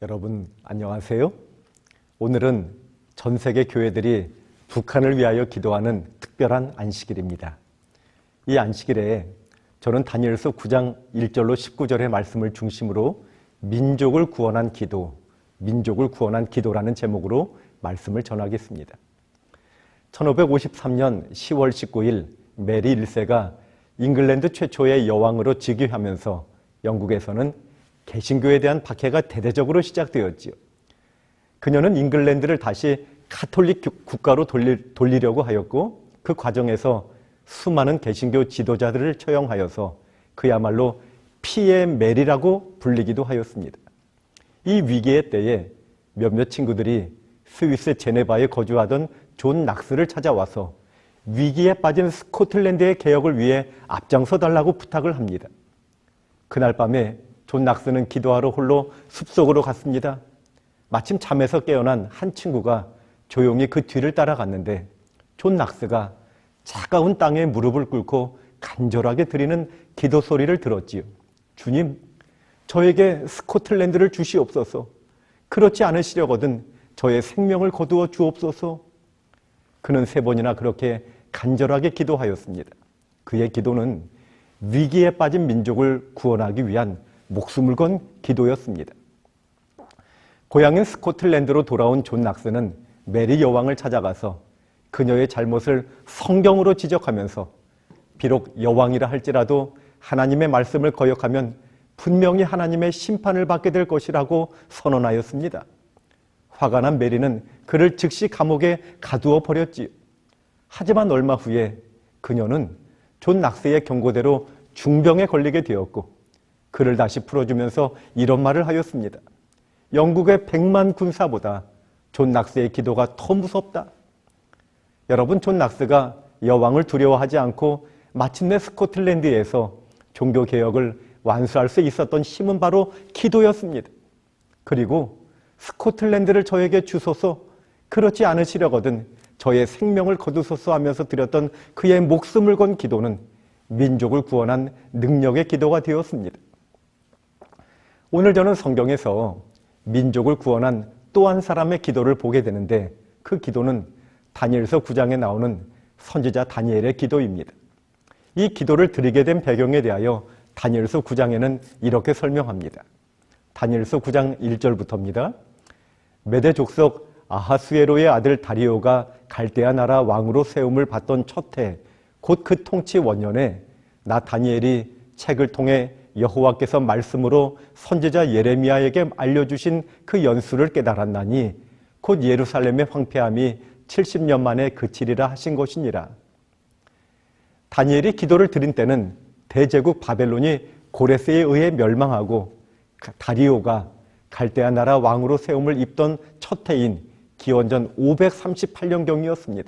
여러분 안녕하세요. 오늘은 전 세계 교회들이 북한을 위하여 기도하는 특별한 안식일입니다. 이 안식일에 저는 다니엘서 9장 1절로 19절의 말씀을 중심으로 민족을 구원한 기도, 민족을 구원한 기도라는 제목으로 말씀을 전하겠습니다. 1553년 10월 19일 메리 1세가 잉글랜드 최초의 여왕으로 즉위하면서 영국에서는 개신교에 대한 박해가 대대적으로 시작되었지요. 그녀는 잉글랜드를 다시 카톨릭 국가로 돌리려고 하였고 그 과정에서 수많은 개신교 지도자들을 처형하여서 그야말로 피의 메리라고 불리기도 하였습니다. 이 위기의 때에 몇몇 친구들이 스위스 제네바에 거주하던 존 낙스를 찾아와서 위기에 빠진 스코틀랜드의 개혁을 위해 앞장서 달라고 부탁을 합니다. 그날 밤에 존 낙스는 기도하러 홀로 숲속으로 갔습니다. 마침 잠에서 깨어난 한 친구가 조용히 그 뒤를 따라갔는데 존 낙스가 차가운 땅에 무릎을 꿇고 간절하게 드리는 기도 소리를 들었지요. 주님, 저에게 스코틀랜드를 주시옵소서. 그렇지 않으시려거든 저의 생명을 거두어 주옵소서. 그는 3번이나 그렇게 간절하게 기도하였습니다. 그의 기도는 위기에 빠진 민족을 구원하기 위한 목숨을 건 기도였습니다. 고향인 스코틀랜드로 돌아온 존 낙스는 메리 여왕을 찾아가서 그녀의 잘못을 성경으로 지적하면서 비록 여왕이라 할지라도 하나님의 말씀을 거역하면 분명히 하나님의 심판을 받게 될 것이라고 선언하였습니다. 화가 난 메리는 그를 즉시 감옥에 가두어 버렸지요. 하지만 얼마 후에 그녀는 존 낙스의 경고대로 중병에 걸리게 되었고 그를 다시 풀어주면서 이런 말을 하였습니다. 영국의 100만 군사보다 존 낙스의 기도가 더 무섭다. 여러분, 존 낙스가 여왕을 두려워하지 않고 마침내 스코틀랜드에서 종교개혁을 완수할 수 있었던 힘은 바로 기도였습니다. 그리고 스코틀랜드를 저에게 주소서, 그렇지 않으시려거든 저의 생명을 거두소서 하면서 드렸던 그의 목숨을 건 기도는 민족을 구원한 능력의 기도가 되었습니다. 오늘 저는 성경에서 민족을 구원한 또 한 사람의 기도를 보게 되는데 그 기도는 다니엘서 9장에 나오는 선지자 다니엘의 기도입니다. 이 기도를 드리게 된 배경에 대하여 다니엘서 9장에는 이렇게 설명합니다. 다니엘서 9장 1절부터입니다. 메대 족속 아하수에로의 아들 다리오가 갈대아 나라 왕으로 세움을 받던 첫 해, 곧 그 통치 원년에 나 다니엘이 책을 통해 여호와께서 말씀으로 선지자 예레미야에게 알려주신 그 연수를 깨달았나니 곧 예루살렘의 황폐함이 70년 만에 그치리라 하신 것이니라. 다니엘이 기도를 드린 때는 대제국 바벨론이 고레스에 의해 멸망하고 다리오가 갈대아 나라 왕으로 세움을 입던 첫 해인 기원전 538년경이었습니다.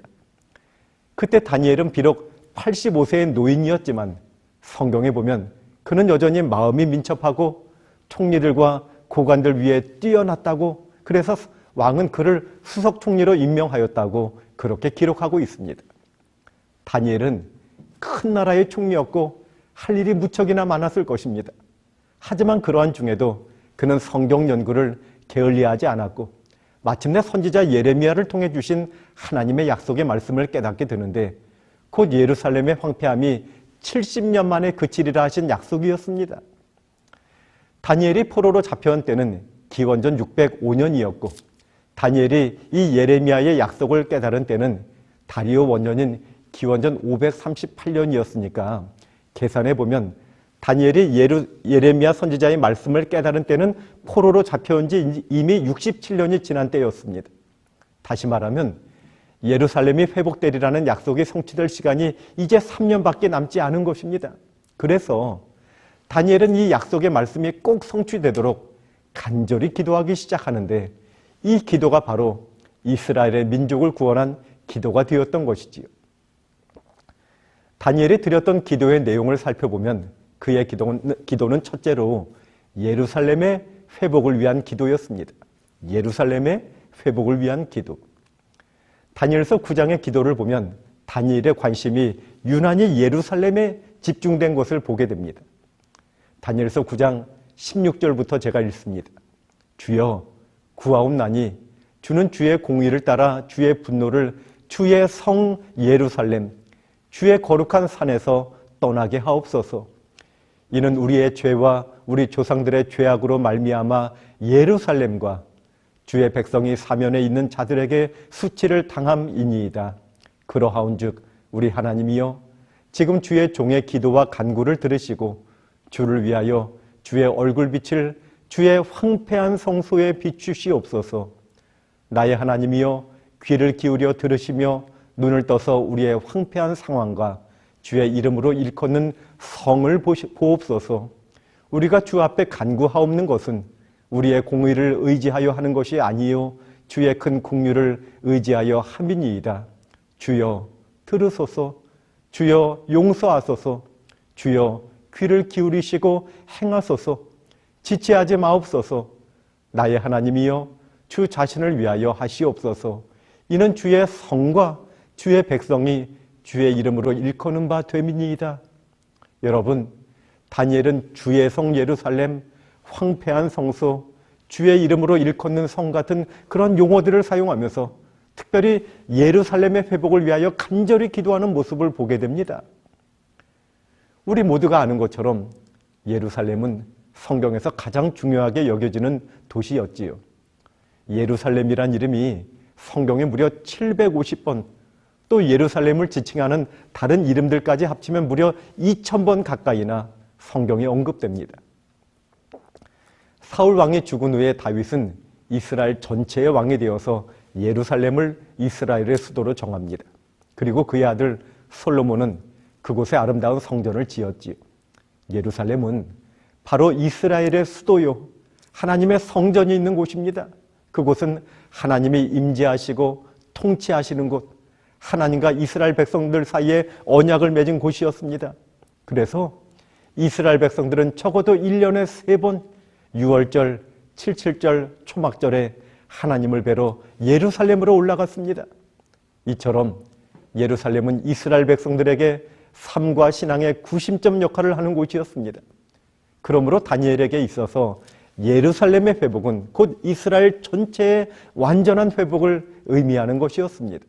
그때 다니엘은 비록 85세의 노인이었지만 성경에 보면 그는 여전히 마음이 민첩하고 총리들과 고관들 위에 뛰어났다고, 그래서 왕은 그를 수석 총리로 임명하였다고 그렇게 기록하고 있습니다. 다니엘은 큰 나라의 총리였고 할 일이 무척이나 많았을 것입니다. 하지만 그러한 중에도 그는 성경 연구를 게을리하지 않았고 마침내 선지자 예레미야를 통해 주신 하나님의 약속의 말씀을 깨닫게 되는데 곧 예루살렘의 황폐함이 70년 만에 그치리라 하신 약속이었습니다. 다니엘이 포로로 잡혀온 때는 기원전 605년이었고 다니엘이 이 예레미야의 약속을 깨달은 때는 다리오 원년인 기원전 538년이었으니까 계산해 보면 다니엘이 예레미야 선지자의 말씀을 깨달은 때는 포로로 잡혀온 지 이미 67년이 지난 때였습니다. 다시 말하면 예루살렘이 회복되리라는 약속이 성취될 시간이 이제 3년밖에 남지 않은 것입니다. 그래서 다니엘은 이 약속의 말씀이 꼭 성취되도록 간절히 기도하기 시작하는데 이 기도가 바로 이스라엘의 민족을 구원한 기도가 되었던 것이지요. 다니엘이 드렸던 기도의 내용을 살펴보면 그의 기도는 첫째로 예루살렘의 회복을 위한 기도였습니다. 예루살렘의 회복을 위한 기도. 다니엘서 9장의 기도를 보면 다니엘의 관심이 유난히 예루살렘에 집중된 것을 보게 됩니다. 다니엘서 9장 16절부터 제가 읽습니다. 주여 구하옵나니 주는 주의 공의를 따라 주의 분노를 주의 성 예루살렘 주의 거룩한 산에서 떠나게 하옵소서. 이는 우리의 죄와 우리 조상들의 죄악으로 말미암아 예루살렘과 주의 백성이 사면에 있는 자들에게 수치를 당함이니이다. 그러하온즉 우리 하나님이여 지금 주의 종의 기도와 간구를 들으시고 주를 위하여 주의 얼굴빛을 주의 황폐한 성소에 비추시옵소서. 나의 하나님이여 귀를 기울여 들으시며 눈을 떠서 우리의 황폐한 상황과 주의 이름으로 일컫는 성을 보옵소서. 우리가 주 앞에 간구하옵는 것은 우리의 공의를 의지하여 하는 것이 아니요 주의 큰 긍휼을 의지하여 함이니이다. 주여 들으소서. 주여 용서하소서. 주여 귀를 기울이시고 행하소서. 지체하지 마옵소서. 나의 하나님이여 주 자신을 위하여 하시옵소서. 이는 주의 성과 주의 백성이 주의 이름으로 일컫는 바 됨이니이다. 여러분, 다니엘은 주의 성 예루살렘, 황폐한 성소, 주의 이름으로 일컫는 성 같은 그런 용어들을 사용하면서 특별히 예루살렘의 회복을 위하여 간절히 기도하는 모습을 보게 됩니다. 우리 모두가 아는 것처럼 예루살렘은 성경에서 가장 중요하게 여겨지는 도시였지요. 예루살렘이란 이름이 성경에 무려 750번, 또 예루살렘을 지칭하는 다른 이름들까지 합치면 무려 2000번 가까이나 성경에 언급됩니다. 사울 왕이 죽은 후에 다윗은 이스라엘 전체의 왕이 되어서 예루살렘을 이스라엘의 수도로 정합니다. 그리고 그의 아들 솔로몬은 그곳에 아름다운 성전을 지었지요. 예루살렘은 바로 이스라엘의 수도요, 하나님의 성전이 있는 곳입니다. 그곳은 하나님이 임재하시고 통치하시는 곳, 하나님과 이스라엘 백성들 사이에 언약을 맺은 곳이었습니다. 그래서 이스라엘 백성들은 적어도 1년에 3번 6월절, 77절, 초막절에 하나님을 뵈러 예루살렘으로 올라갔습니다. 이처럼 예루살렘은 이스라엘 백성들에게 삶과 신앙의 구심점 역할을 하는 곳이었습니다. 그러므로 다니엘에게 있어서 예루살렘의 회복은 곧 이스라엘 전체의 완전한 회복을 의미하는 것이었습니다.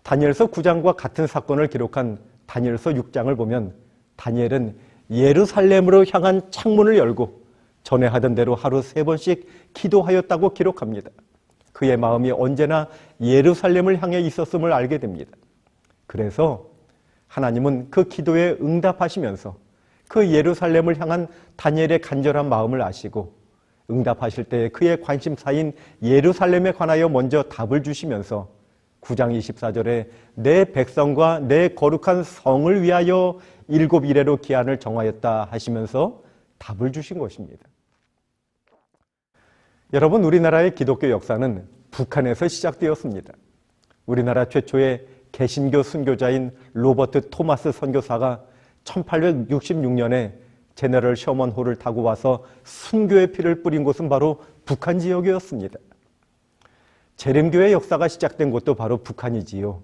다니엘서 9장과 같은 사건을 기록한 다니엘서 6장을 보면 다니엘은 예루살렘으로 향한 창문을 열고 전에 하던 대로 하루 3번씩 기도하였다고 기록합니다. 그의 마음이 언제나 예루살렘을 향해 있었음을 알게 됩니다. 그래서 하나님은 그 기도에 응답하시면서 그 예루살렘을 향한 다니엘의 간절한 마음을 아시고 응답하실 때 그의 관심사인 예루살렘에 관하여 먼저 답을 주시면서 9장 24절에 내 백성과 내 거룩한 성을 위하여 7이레로 기한을 정하였다 하시면서 답을 주신 것입니다. 여러분, 우리나라의 기독교 역사는 북한에서 시작되었습니다. 우리나라 최초의 개신교 순교자인 로버트 토마스 선교사가 1866년에 제너럴 셔먼호를 타고 와서 순교의 피를 뿌린 곳은 바로 북한 지역이었습니다. 재림교의 역사가 시작된 곳도 바로 북한이지요.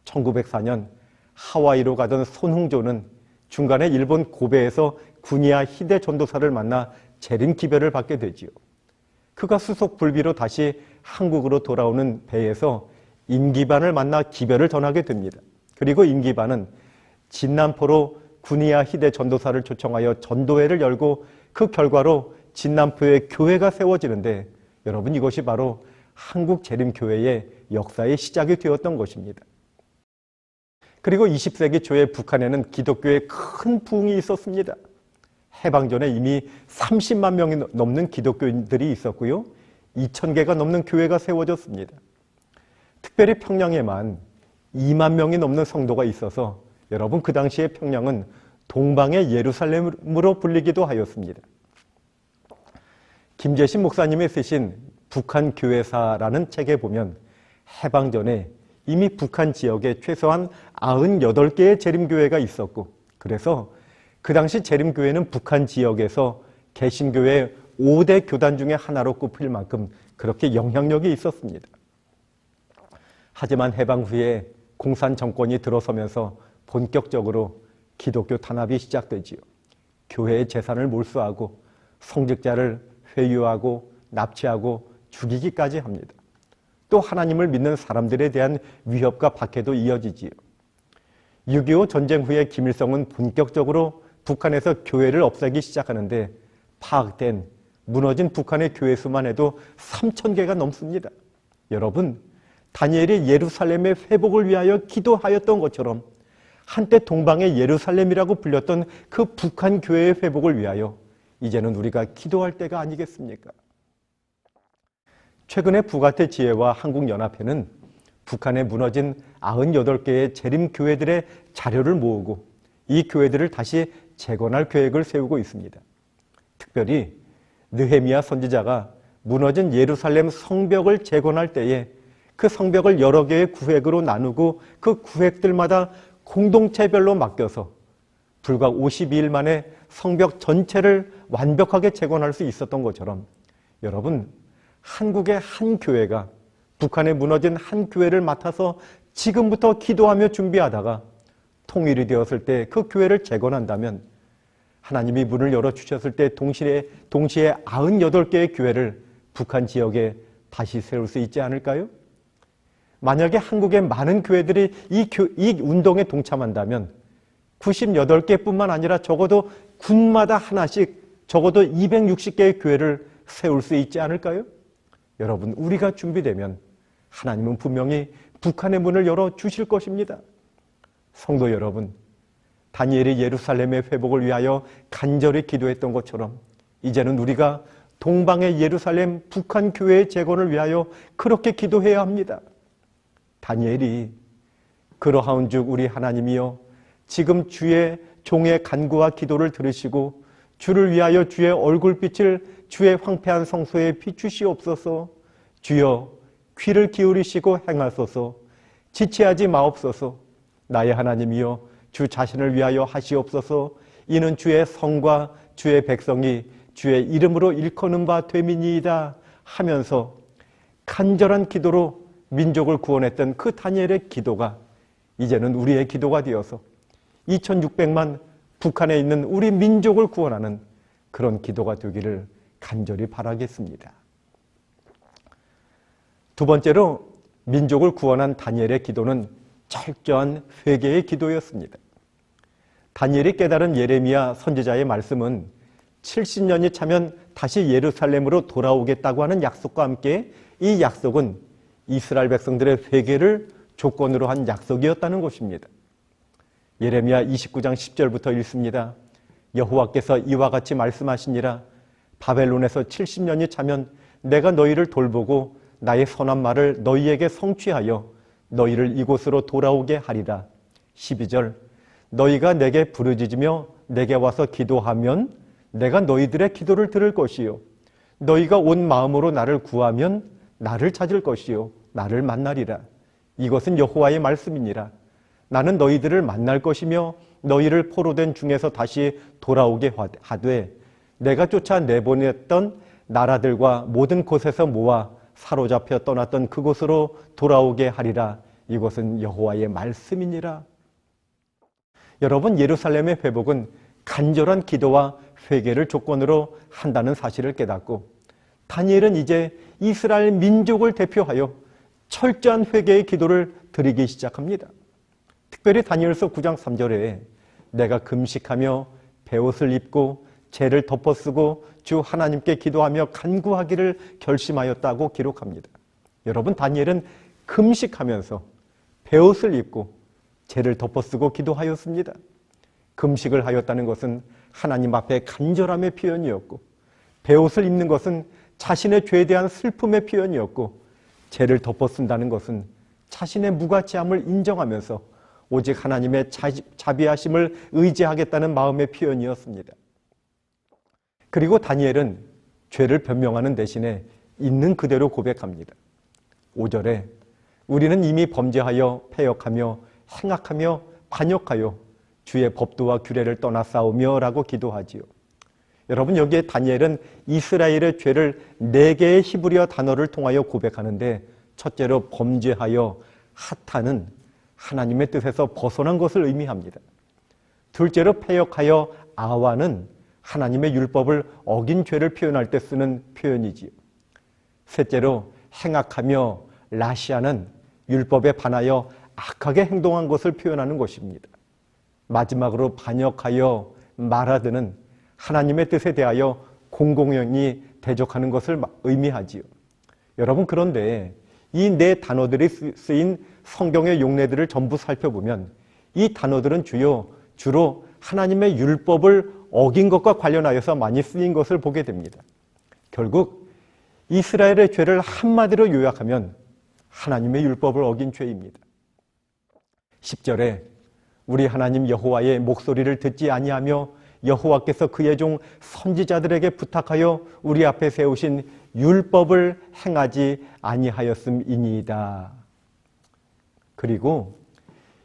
1904년 하와이로 가던 손흥조는 중간에 일본 고베에서 구니아 히데 전도사를 만나 재림 기별을 받게 되지요. 그가 수속 불비로 다시 한국으로 돌아오는 배에서 임기반을 만나 기별을 전하게 됩니다. 그리고 임기반은 진남포로 구니아 히데 전도사를 초청하여 전도회를 열고 그 결과로 진남포에 교회가 세워지는데 여러분, 이것이 바로 한국 재림교회의 역사의 시작이 되었던 것입니다. 그리고 20세기 초에 북한에는 기독교에 큰 부흥이 있었습니다. 해방 전에 이미 30만 명이 넘는 기독교인들이 있었고요. 2,000개가 넘는 교회가 세워졌습니다. 특별히 평양에만 2만 명이 넘는 성도가 있어서 여러분, 그 당시에 평양은 동방의 예루살렘으로 불리기도 하였습니다. 김재신 목사님이 쓰신 북한 교회사라는 책에 보면 해방 전에 이미 북한 지역에 최소한 98개의 재림교회가 있었고, 그래서 그 당시 재림교회는 북한 지역에서 개신교회 5대 교단 중에 하나로 꼽힐 만큼 그렇게 영향력이 있었습니다. 하지만 해방 후에 공산 정권이 들어서면서 본격적으로 기독교 탄압이 시작되지요. 교회의 재산을 몰수하고 성직자를 회유하고 납치하고 죽이기까지 합니다. 또 하나님을 믿는 사람들에 대한 위협과 박해도 이어지지요. 6.25 전쟁 후에 김일성은 본격적으로 북한에서 교회를 없애기 시작하는데 파악된 무너진 북한의 교회 수만 해도 3,000개가 넘습니다. 여러분, 다니엘이 예루살렘의 회복을 위하여 기도하였던 것처럼 한때 동방의 예루살렘이라고 불렸던 그 북한 교회의 회복을 위하여 이제는 우리가 기도할 때가 아니겠습니까? 최근에 북아태 지혜와 한국연합회는 북한에 무너진 98개의 재림교회들의 자료를 모으고 이 교회들을 다시 재건할 계획을 세우고 있습니다. 특별히 느헤미야 선지자가 무너진 예루살렘 성벽을 재건할 때에 그 성벽을 여러 개의 구획으로 나누고 그 구획들마다 공동체별로 맡겨서 불과 52일 만에 성벽 전체를 완벽하게 재건할 수 있었던 것처럼 여러분, 한국의 한 교회가 북한에 무너진 한 교회를 맡아서 지금부터 기도하며 준비하다가 통일이 되었을 때 그 교회를 재건한다면 하나님이 문을 열어주셨을 때 동시에 98개의 교회를 북한 지역에 다시 세울 수 있지 않을까요? 만약에 한국의 많은 교회들이 이 운동에 동참한다면 98개뿐만 아니라 적어도 군마다 하나씩 적어도 260개의 교회를 세울 수 있지 않을까요? 여러분, 우리가 준비되면 하나님은 분명히 북한의 문을 열어주실 것입니다. 성도 여러분, 다니엘이 예루살렘의 회복을 위하여 간절히 기도했던 것처럼 이제는 우리가 동방의 예루살렘 북한 교회의 재건을 위하여 그렇게 기도해야 합니다. 다니엘이 그러하온즉 우리 하나님이여 지금 주의 종의 간구와 기도를 들으시고 주를 위하여 주의 얼굴빛을 주의 황폐한 성소에 비추시옵소서. 주여 귀를 기울이시고 행하소서. 지체하지 마옵소서. 나의 하나님이여 주 자신을 위하여 하시옵소서. 이는 주의 성과 주의 백성이 주의 이름으로 일컫는 바 됨이니이다 하면서 간절한 기도로 민족을 구원했던 그 다니엘의 기도가 이제는 우리의 기도가 되어서 2600만 북한에 있는 우리 민족을 구원하는 그런 기도가 되기를 간절히 바라겠습니다. 두 번째로 민족을 구원한 다니엘의 기도는 철저한 회개의 기도였습니다. 다니엘이 깨달은 예레미야 선지자의 말씀은 70년이 차면 다시 예루살렘으로 돌아오겠다고 하는 약속과 함께 이 약속은 이스라엘 백성들의 회개를 조건으로 한 약속이었다는 것입니다. 예레미야 29장 10절부터 읽습니다. 여호와께서 이와 같이 말씀하시니라. 바벨론에서 70년이 차면 내가 너희를 돌보고 나의 선한 말을 너희에게 성취하여 너희를 이곳으로 돌아오게 하리라. 12절 너희가 내게 부르짖으며 내게 와서 기도하면 내가 너희들의 기도를 들을 것이요 너희가 온 마음으로 나를 구하면 나를 찾을 것이요 나를 만나리라. 이것은 여호와의 말씀이니라. 나는 너희들을 만날 것이며 너희를 포로된 중에서 다시 돌아오게 하되 내가 쫓아 내보냈던 나라들과 모든 곳에서 모아 사로잡혀 떠났던 그곳으로 돌아오게 하리라. 이것은 여호와의 말씀이니라. 여러분, 예루살렘의 회복은 간절한 기도와 회개를 조건으로 한다는 사실을 깨닫고 다니엘은 이제 이스라엘 민족을 대표하여 철저한 회개의 기도를 드리기 시작합니다. 특별히 다니엘서 9장 3절에 내가 금식하며 베옷을 입고 죄를 덮어쓰고 주 하나님께 기도하며 간구하기를 결심하였다고 기록합니다. 여러분, 다니엘은 금식하면서 베옷을 입고 죄를 덮어쓰고 기도하였습니다. 금식을 하였다는 것은 하나님 앞에 간절함의 표현이었고 베옷을 입는 것은 자신의 죄에 대한 슬픔의 표현이었고 죄를 덮어쓴다는 것은 자신의 무가치함을 인정하면서 오직 하나님의 자비하심을 의지하겠다는 마음의 표현이었습니다. 그리고 다니엘은 죄를 변명하는 대신에 있는 그대로 고백합니다. 5절에 우리는 이미 범죄하여 패역하며 행악하며 반역하여 주의 법도와 규례를 떠나 싸우며 라고 기도하지요. 여러분, 여기에 다니엘은 이스라엘의 죄를 4개의 히브리어 단어를 통하여 고백하는데 첫째로 범죄하여 핫하는 하나님의 뜻에서 벗어난 것을 의미합니다. 둘째로 패역하여 아와는 하나님의 율법을 어긴 죄를 표현할 때 쓰는 표현이지요. 셋째로 행악하며 라시아는 율법에 반하여 악하게 행동한 것을 표현하는 것입니다. 마지막으로 반역하여 마라드는 하나님의 뜻에 대하여 공공연히 대적하는 것을 의미하지요. 여러분, 그런데 이 네 단어들이 쓰인 성경의 용례들을 전부 살펴보면 이 단어들은 주로 하나님의 율법을 어긴 것과 관련하여서 많이 쓰인 것을 보게 됩니다. 결국 이스라엘의 죄를 한마디로 요약하면 하나님의 율법을 어긴 죄입니다. 10절에 우리 하나님 여호와의 목소리를 듣지 아니하며 여호와께서 그의 종 선지자들에게 부탁하여 우리 앞에 세우신 율법을 행하지 아니하였음이니이다. 그리고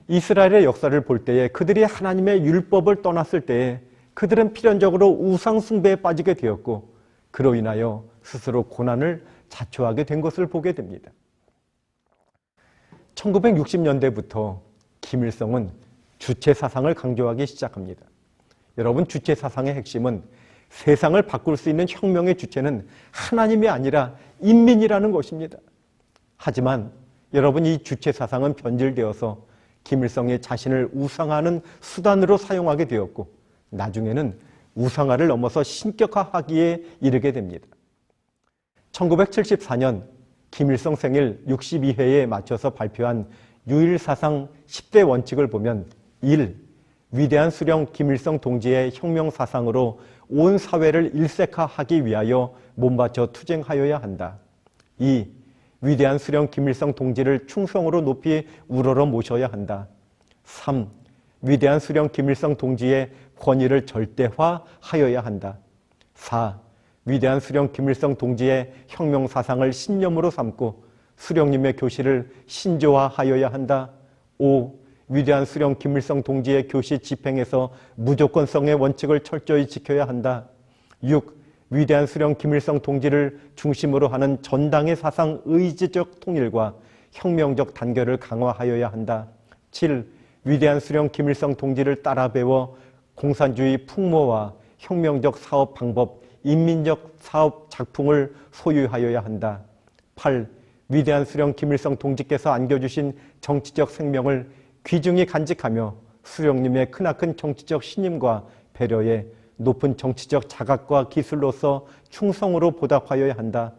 이스라엘의 역사를 볼 때에 그들이 하나님의 율법을 떠났을 때에 그들은 필연적으로 우상 숭배에 빠지게 되었고 그로 인하여 스스로 고난을 자초하게 된 것을 보게 됩니다. 1960년대부터 김일성은 주체 사상을 강조하기 시작합니다. 여러분, 주체 사상의 핵심은 세상을 바꿀 수 있는 혁명의 주체는 하나님이 아니라 인민이라는 것입니다. 하지만 여러분, 이 주체 사상은 변질되어서 김일성이 자신을 우상화하는 수단으로 사용하게 되었고 나중에는 우상화를 넘어서 신격화하기에 이르게 됩니다. 1974년 김일성 생일 62회에 맞춰서 발표한 유일사상 10대 원칙을 보면 1. 위대한 수령 김일성 동지의 혁명 사상으로 온 사회를 일색화하기 위하여 몸바쳐 투쟁하여야 한다. 2. 위대한 수령 김일성 동지를 충성으로 높이 우러러 모셔야 한다. 3. 위대한 수령 김일성 동지의 권위를 절대화하여야 한다. 4. 위대한 수령 김일성 동지의 혁명 사상을 신념으로 삼고 수령님의 교시를 신조화하여야 한다. 5. 위대한 수령 김일성 동지의 교시 집행에서 무조건성의 원칙을 철저히 지켜야 한다. 6. 위대한 수령 김일성 동지를 중심으로 하는 전당의 사상 의지적 통일과 혁명적 단결을 강화하여야 한다. 7. 위대한 수령 김일성 동지를 따라 배워 공산주의 풍모와 혁명적 사업 방법, 인민적 사업 작품을 소유하여야 한다. 8. 위대한 수령 김일성 동지께서 안겨주신 정치적 생명을 귀중히 간직하며 수령님의 크나큰 정치적 신임과 배려에 높은 정치적 자각과 기술로서 충성으로 보답하여야 한다.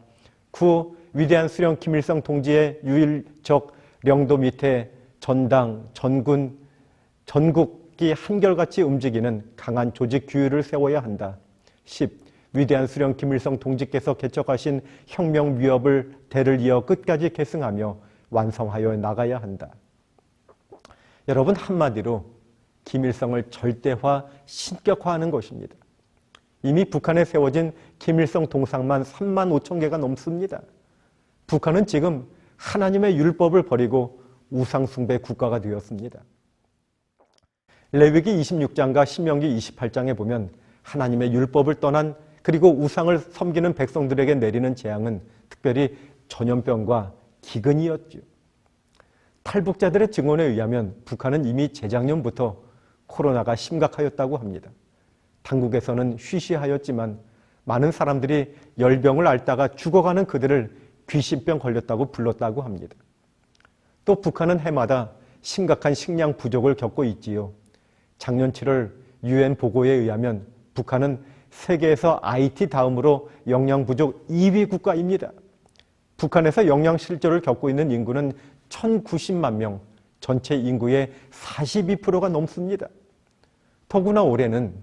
9. 위대한 수령 김일성 동지의 유일적領도 밑에 전당, 전군, 전국이 한결같이 움직이는 강한 조직 규율을 세워야 한다. 10. 위대한 수령 김일성 동지께서 개척하신 혁명 위협을 대를 이어 끝까지 계승하며 완성하여 나가야 한다. 여러분, 한마디로 김일성을 절대화, 신격화하는 것입니다. 이미 북한에 세워진 김일성 동상만 3만 5천 개가 넘습니다. 북한은 지금 하나님의 율법을 버리고 우상숭배 국가가 되었습니다. 레위기 26장과 신명기 28장에 보면 하나님의 율법을 떠난 그리고 우상을 섬기는 백성들에게 내리는 재앙은 특별히 전염병과 기근이었죠. 탈북자들의 증언에 의하면 북한은 이미 재작년부터 코로나가 심각하였다고 합니다. 당국에서는 쉬쉬하였지만 많은 사람들이 열병을 앓다가 죽어가는 그들을 귀신병 걸렸다고 불렀다고 합니다. 또 북한은 해마다 심각한 식량 부족을 겪고 있지요. 작년 7월 UN 보고에 의하면 북한은 세계에서 IT 다음으로 영양 부족 2위 국가입니다. 북한에서 영양 실조를 겪고 있는 인구는 1,090만 명, 전체 인구의 42%가 넘습니다. 더구나 올해는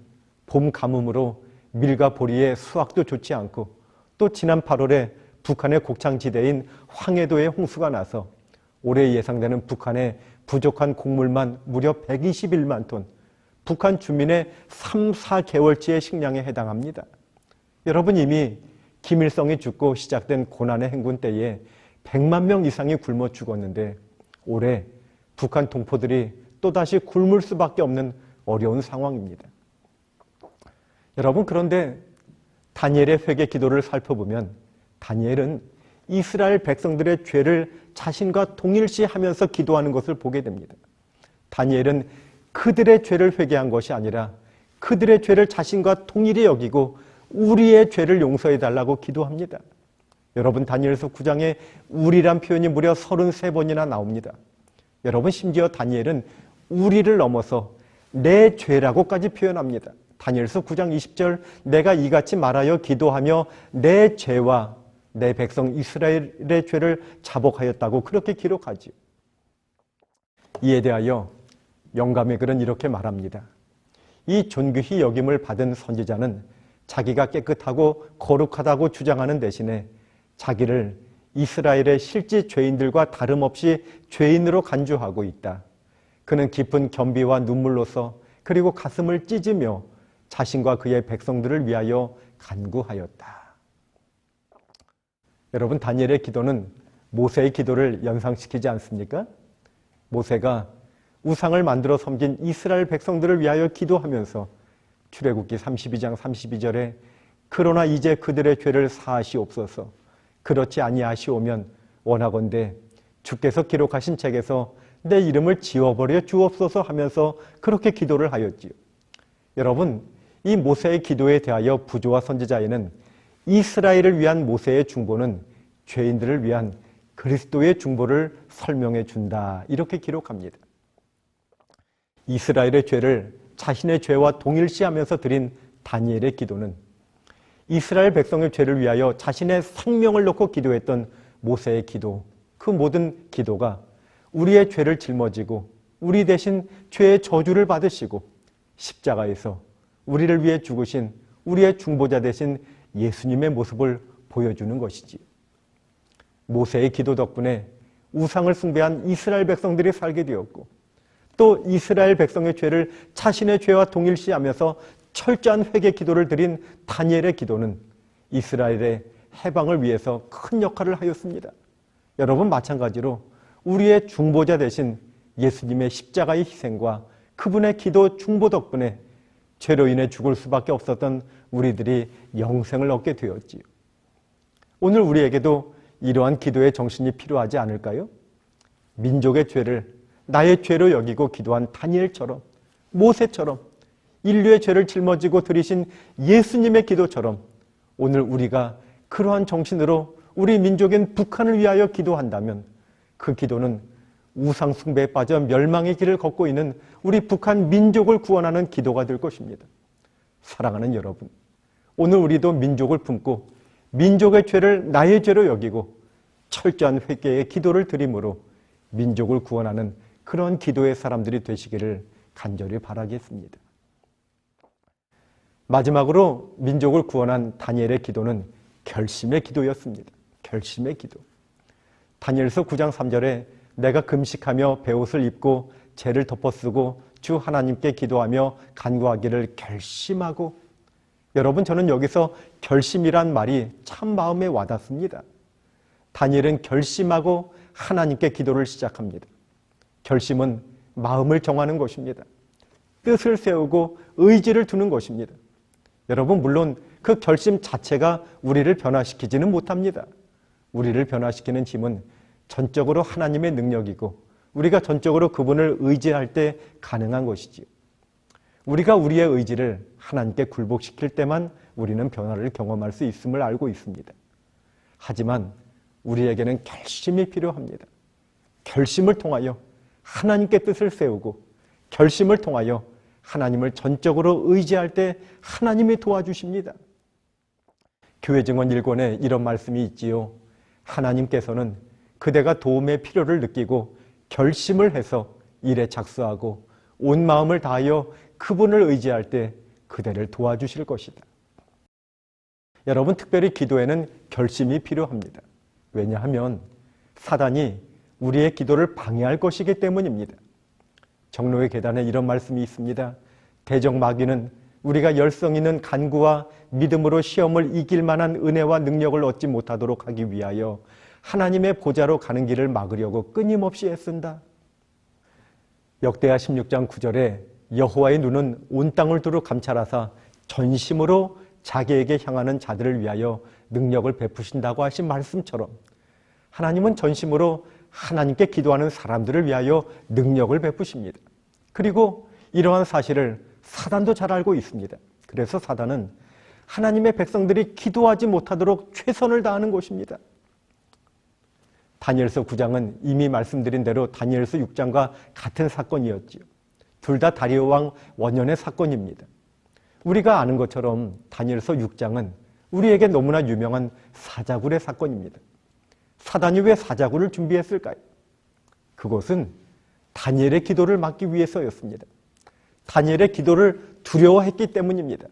봄 가뭄으로 밀과 보리의 수확도 좋지 않고 또 지난 8월에 북한의 곡창지대인 황해도에 홍수가 나서 올해 예상되는 북한의 부족한 곡물만 무려 121만 톤, 북한 주민의 3, 4개월치의 식량에 해당합니다. 여러분, 이미 김일성이 죽고 시작된 고난의 행군 때에 100만 명 이상이 굶어 죽었는데 올해 북한 동포들이 또다시 굶을 수밖에 없는 어려운 상황입니다. 여러분, 그런데 다니엘의 회개 기도를 살펴보면 다니엘은 이스라엘 백성들의 죄를 자신과 동일시하면서 기도하는 것을 보게 됩니다. 다니엘은 그들의 죄를 회개한 것이 아니라 그들의 죄를 자신과 동일히 여기고 우리의 죄를 용서해 달라고 기도합니다. 여러분, 다니엘서 9장에 우리란 표현이 무려 33번이나 나옵니다. 여러분, 심지어 다니엘은 우리를 넘어서 내 죄라고까지 표현합니다. 다니엘서 9장 20절, 내가 이같이 말하여 기도하며 내 죄와 내 백성 이스라엘의 죄를 자복하였다고 그렇게 기록하지요. 이에 대하여 영감의 글은 이렇게 말합니다. 이 존귀히 여김을 받은 선지자는 자기가 깨끗하고 거룩하다고 주장하는 대신에 자기를 이스라엘의 실제 죄인들과 다름없이 죄인으로 간주하고 있다. 그는 깊은 겸비와 눈물로써 그리고 가슴을 찢으며 자신과 그의 백성들을 위하여 간구하였다. 여러분, 다니엘의 기도는 모세의 기도를 연상시키지 않습니까? 모세가 우상을 만들어 섬긴 이스라엘 백성들을 위하여 기도하면서 출애굽기 32장 32절에 그러나 이제 그들의 죄를 사하시옵소서. 그렇지 아니하시오면 원하건대 주께서 기록하신 책에서 내 이름을 지워버려 주옵소서 하면서 그렇게 기도를 하였지요. 여러분, 이 모세의 기도에 대하여 부조와 선지자에는 이스라엘을 위한 모세의 중보는 죄인들을 위한 그리스도의 중보를 설명해 준다. 이렇게 기록합니다. 이스라엘의 죄를 자신의 죄와 동일시하면서 드린 다니엘의 기도는 이스라엘 백성의 죄를 위하여 자신의 생명을 놓고 기도했던 모세의 기도, 그 모든 기도가 우리의 죄를 짊어지고 우리 대신 죄의 저주를 받으시고 십자가에서 우리를 위해 죽으신 우리의 중보자 되신 예수님의 모습을 보여주는 것이지요. 모세의 기도 덕분에 우상을 숭배한 이스라엘 백성들이 살게 되었고 또 이스라엘 백성의 죄를 자신의 죄와 동일시하면서 철저한 회개 기도를 드린 다니엘의 기도는 이스라엘의 해방을 위해서 큰 역할을 하였습니다. 여러분, 마찬가지로 우리의 중보자 되신 예수님의 십자가의 희생과 그분의 기도 중보 덕분에 죄로 인해 죽을 수밖에 없었던 우리들이 영생을 얻게 되었지요. 오늘 우리에게도 이러한 기도의 정신이 필요하지 않을까요? 민족의 죄를 나의 죄로 여기고 기도한 다니엘처럼, 모세처럼, 인류의 죄를 짊어지고 들이신 예수님의 기도처럼 오늘 우리가 그러한 정신으로 우리 민족인 북한을 위하여 기도한다면 그 기도는 우상 숭배에 빠져 멸망의 길을 걷고 있는 우리 북한 민족을 구원하는 기도가 될 것입니다. 사랑하는 여러분, 오늘 우리도 민족을 품고 민족의 죄를 나의 죄로 여기고 철저한 회개의 기도를 드림으로 민족을 구원하는 그런 기도의 사람들이 되시기를 간절히 바라겠습니다. 마지막으로 민족을 구원한 다니엘의 기도는 결심의 기도였습니다. 결심의 기도. 다니엘서 9장 3절에 내가 금식하며 베옷을 입고 죄를 덮어쓰고 주 하나님께 기도하며 간구하기를 결심하고. 여러분, 저는 여기서 결심이란 말이 참 마음에 와닿습니다. 다니엘은 결심하고 하나님께 기도를 시작합니다. 결심은 마음을 정하는 것입니다. 뜻을 세우고 의지를 두는 것입니다. 여러분, 물론 그 결심 자체가 우리를 변화시키지는 못합니다. 우리를 변화시키는 힘은 전적으로 하나님의 능력이고 우리가 전적으로 그분을 의지할 때 가능한 것이지요. 우리가 우리의 의지를 하나님께 굴복시킬 때만 우리는 변화를 경험할 수 있음을 알고 있습니다. 하지만 우리에게는 결심이 필요합니다. 결심을 통하여 하나님께 뜻을 세우고 결심을 통하여 하나님을 전적으로 의지할 때 하나님이 도와주십니다. 교회 증언 1권에 이런 말씀이 있지요. 하나님께서는 그대가 도움의 필요를 느끼고 결심을 해서 일에 착수하고 온 마음을 다하여 그분을 의지할 때 그대를 도와주실 것이다. 여러분, 특별히 기도에는 결심이 필요합니다. 왜냐하면 사단이 우리의 기도를 방해할 것이기 때문입니다. 정로의 계단에 이런 말씀이 있습니다. 대적 마귀는 우리가 열성 있는 간구와 믿음으로 시험을 이길 만한 은혜와 능력을 얻지 못하도록 하기 위하여 하나님의 보좌로 가는 길을 막으려고 끊임없이 애쓴다. 역대하 16장 9절에 여호와의 눈은 온 땅을 두루 감찰하사 전심으로 자기에게 향하는 자들을 위하여 능력을 베푸신다고 하신 말씀처럼 하나님은 전심으로 하나님께 기도하는 사람들을 위하여 능력을 베푸십니다. 그리고 이러한 사실을 사단도 잘 알고 있습니다. 그래서 사단은 하나님의 백성들이 기도하지 못하도록 최선을 다하는 것입니다. 다니엘서 9장은 이미 말씀드린 대로 다니엘서 6장과 같은 사건이었지요. 둘 다 다리오 왕 원년의 사건입니다. 우리가 아는 것처럼 다니엘서 6장은 우리에게 너무나 유명한 사자굴의 사건입니다. 사단이 왜 사자굴을 준비했을까요? 그것은 다니엘의 기도를 막기 위해서였습니다. 다니엘의 기도를 두려워했기 때문입니다.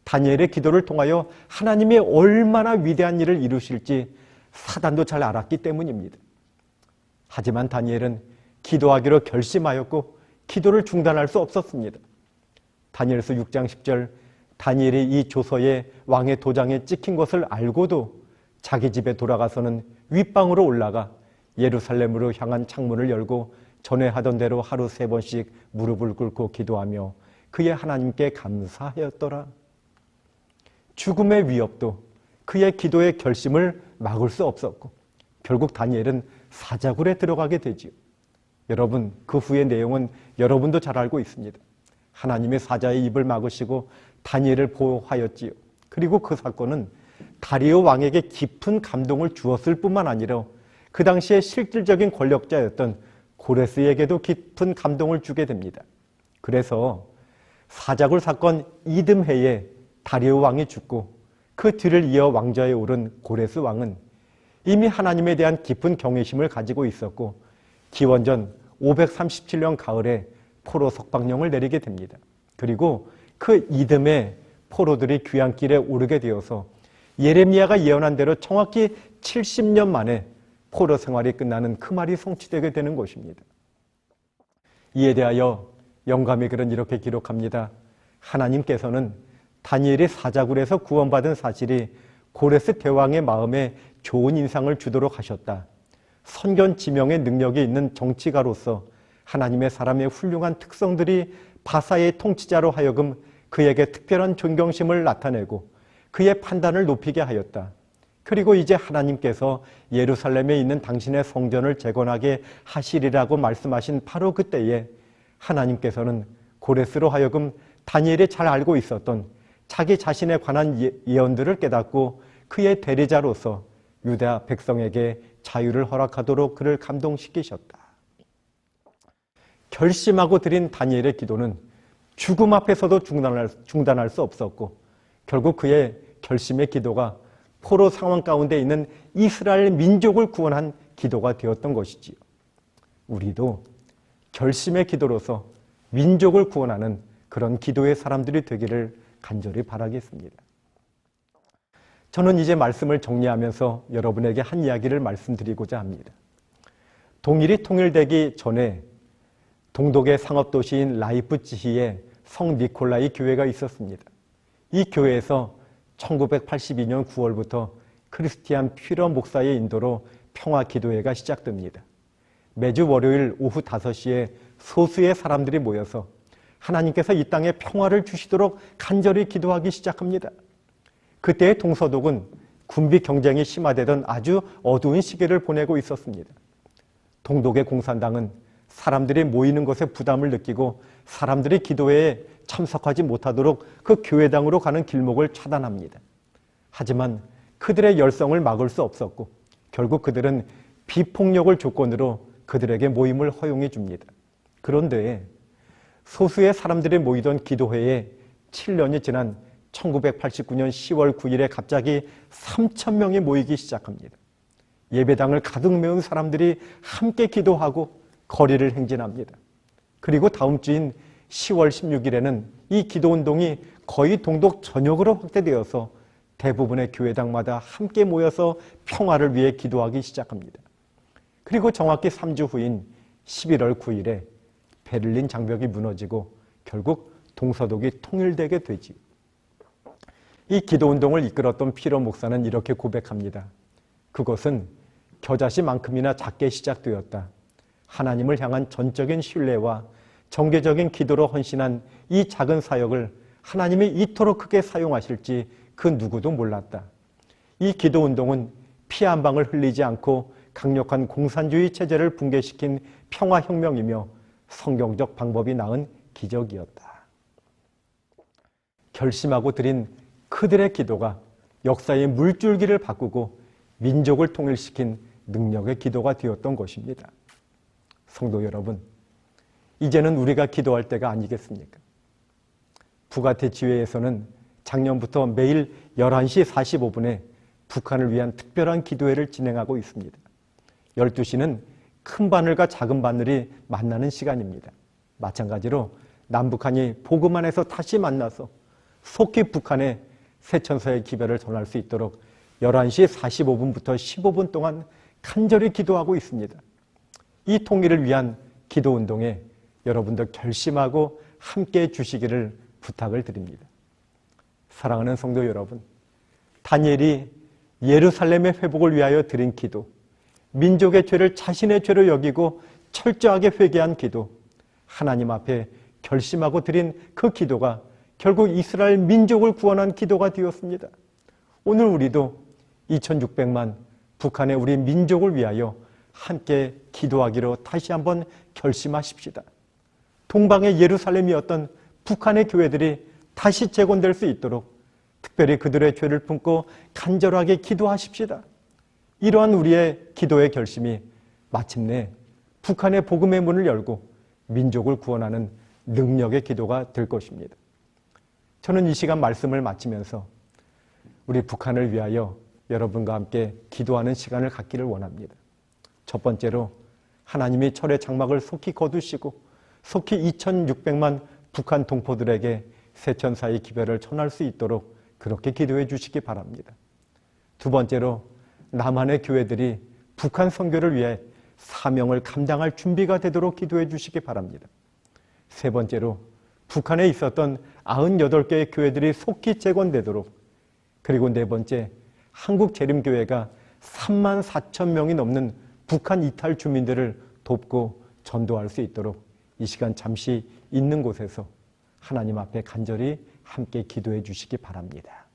다니엘의 기도를 통하여 하나님이 얼마나 위대한 일을 이루실지 사단도 잘 알았기 때문입니다. 하지만 다니엘은 기도하기로 결심하였고 기도를 중단할 수 없었습니다. 다니엘서 6장 10절, 다니엘이 이 조서에 왕의 도장에 찍힌 것을 알고도 자기 집에 돌아가서는 윗방으로 올라가 예루살렘으로 향한 창문을 열고 전에 하던 대로 하루 3번씩 무릎을 꿇고 기도하며 그의 하나님께 감사하였더라. 죽음의 위협도 그의 기도의 결심을 막을 수 없었고 결국 다니엘은 사자굴에 들어가게 되지요. 여러분, 그 후의 내용은 여러분도 잘 알고 있습니다. 하나님의 사자의 입을 막으시고 다니엘을 보호하였지요. 그리고 그 사건은 다리오 왕에게 깊은 감동을 주었을 뿐만 아니라 그 당시에 실질적인 권력자였던 고레스에게도 깊은 감동을 주게 됩니다. 그래서 사자굴 사건 이듬해에 다리오 왕이 죽고 그 뒤를 이어 왕좌에 오른 고레스 왕은 이미 하나님에 대한 깊은 경외심을 가지고 있었고 기원전 537년 가을에 포로 석방령을 내리게 됩니다. 그리고 그 이듬해 포로들이 귀향길에 오르게 되어서 예레미야가 예언한 대로 정확히 70년 만에 포로 생활이 끝나는 그 말이 성취되게 되는 것입니다. 이에 대하여 영감의 글은 이렇게 기록합니다. 하나님께서는 다니엘이 사자굴에서 구원받은 사실이 고레스 대왕의 마음에 좋은 인상을 주도록 하셨다. 선견 지명의 능력이 있는 정치가로서 하나님의 사람의 훌륭한 특성들이 바사의 통치자로 하여금 그에게 특별한 존경심을 나타내고 그의 판단을 높이게 하였다. 그리고 이제 하나님께서 예루살렘에 있는 당신의 성전을 재건하게 하시리라고 말씀하신 바로 그때에 하나님께서는 고레스로 하여금 다니엘이 잘 알고 있었던 자기 자신에 관한 예언들을 깨닫고 그의 대리자로서 유다 백성에게 자유를 허락하도록 그를 감동시키셨다. 결심하고 드린 다니엘의 기도는 죽음 앞에서도 중단할 수 없었고 결국 그의 결심의 기도가 포로 상황 가운데 있는 이스라엘 민족을 구원한 기도가 되었던 것이지요. 우리도 결심의 기도로서 민족을 구원하는 그런 기도의 사람들이 되기를 간절히 바라겠습니다. 저는 이제 말씀을 정리하면서 여러분에게 한 이야기를 말씀드리고자 합니다. 동일이 통일되기 전에 동독의 상업도시인 라이프치히에 성 니콜라이 교회가 있었습니다. 이 교회에서 1982년 9월부터 크리스티안 퓨러 목사의 인도로 평화기도회가 시작됩니다. 매주 월요일 오후 5시에 소수의 사람들이 모여서 하나님께서 이 땅에 평화를 주시도록 간절히 기도하기 시작합니다. 그때의 동서독은 군비 경쟁이 심화되던 아주 어두운 시기를 보내고 있었습니다. 동독의 공산당은 사람들이 모이는 것에 부담을 느끼고 사람들이 기도회에 참석하지 못하도록 그 교회당으로 가는 길목을 차단합니다. 하지만 그들의 열성을 막을 수 없었고 결국 그들은 비폭력을 조건으로 그들에게 모임을 허용해 줍니다. 그런데 소수의 사람들이 모이던 기도회에 7년이 지난 1989년 10월 9일에 갑자기 3,000명이 모이기 시작합니다. 예배당을 가득 메운 사람들이 함께 기도하고 거리를 행진합니다. 그리고 다음 주인 10월 16일에는 이 기도운동이 거의 동독 전역으로 확대되어서 대부분의 교회당마다 함께 모여서 평화를 위해 기도하기 시작합니다. 그리고 정확히 3주 후인 11월 9일에 베를린 장벽이 무너지고 결국 동서독이 통일되게 되지요. 이 기도운동을 이끌었던 피러 목사는 이렇게 고백합니다. 그것은 겨자씨만큼이나 작게 시작되었다. 하나님을 향한 전적인 신뢰와 정계적인 기도로 헌신한 이 작은 사역을 하나님이 이토록 크게 사용하실지 그 누구도 몰랐다. 이 기도운동은 피 한 방울 흘리지 않고 강력한 공산주의 체제를 붕괴시킨 평화혁명이며 성경적 방법이 낳은 기적이었다. 결심하고 드린 그들의 기도가 역사의 물줄기를 바꾸고 민족을 통일시킨 능력의 기도가 되었던 것입니다. 성도 여러분, 이제는 우리가 기도할 때가 아니겠습니까? 부가티 지회에서는 작년부터 매일 11시 45분에 북한을 위한 특별한 기도회를 진행하고 있습니다. 12시는 큰 바늘과 작은 바늘이 만나는 시간입니다. 마찬가지로 남북한이 복음 안에서 다시 만나서 속히 북한에 세천사의 기별을 전할 수 있도록 11시 45분부터 15분 동안 간절히 기도하고 있습니다. 이 통일을 위한 기도운동에 여러분도 결심하고 함께해 주시기를 부탁을 드립니다. 사랑하는 성도 여러분, 다니엘이 예루살렘의 회복을 위하여 드린 기도, 민족의 죄를 자신의 죄로 여기고 철저하게 회개한 기도, 하나님 앞에 결심하고 드린 그 기도가 결국 이스라엘 민족을 구원한 기도가 되었습니다. 오늘 우리도 2600만 북한의 우리 민족을 위하여 함께 기도하기로 다시 한번 결심하십시다. 동방의 예루살렘이었던 북한의 교회들이 다시 재건될 수 있도록 특별히 그들의 죄를 품고 간절하게 기도하십시다. 이러한 우리의 기도의 결심이 마침내 북한의 복음의 문을 열고 민족을 구원하는 능력의 기도가 될 것입니다. 저는 이 시간 말씀을 마치면서 우리 북한을 위하여 여러분과 함께 기도하는 시간을 갖기를 원합니다. 첫 번째로 하나님이 철의 장막을 속히 거두시고 속히 2600만 북한 동포들에게 세천사의 기별을 전할 수 있도록 그렇게 기도해 주시기 바랍니다. 두 번째로 남한의 교회들이 북한 선교를 위해 사명을 감당할 준비가 되도록 기도해 주시기 바랍니다. 세 번째로 북한에 있었던 98개의 교회들이 속히 재건되도록, 그리고 네 번째 한국재림교회가 3만 4천 명이 넘는 북한 이탈 주민들을 돕고 전도할 수 있도록 이 시간 잠시 있는 곳에서 하나님 앞에 간절히 함께 기도해 주시기 바랍니다.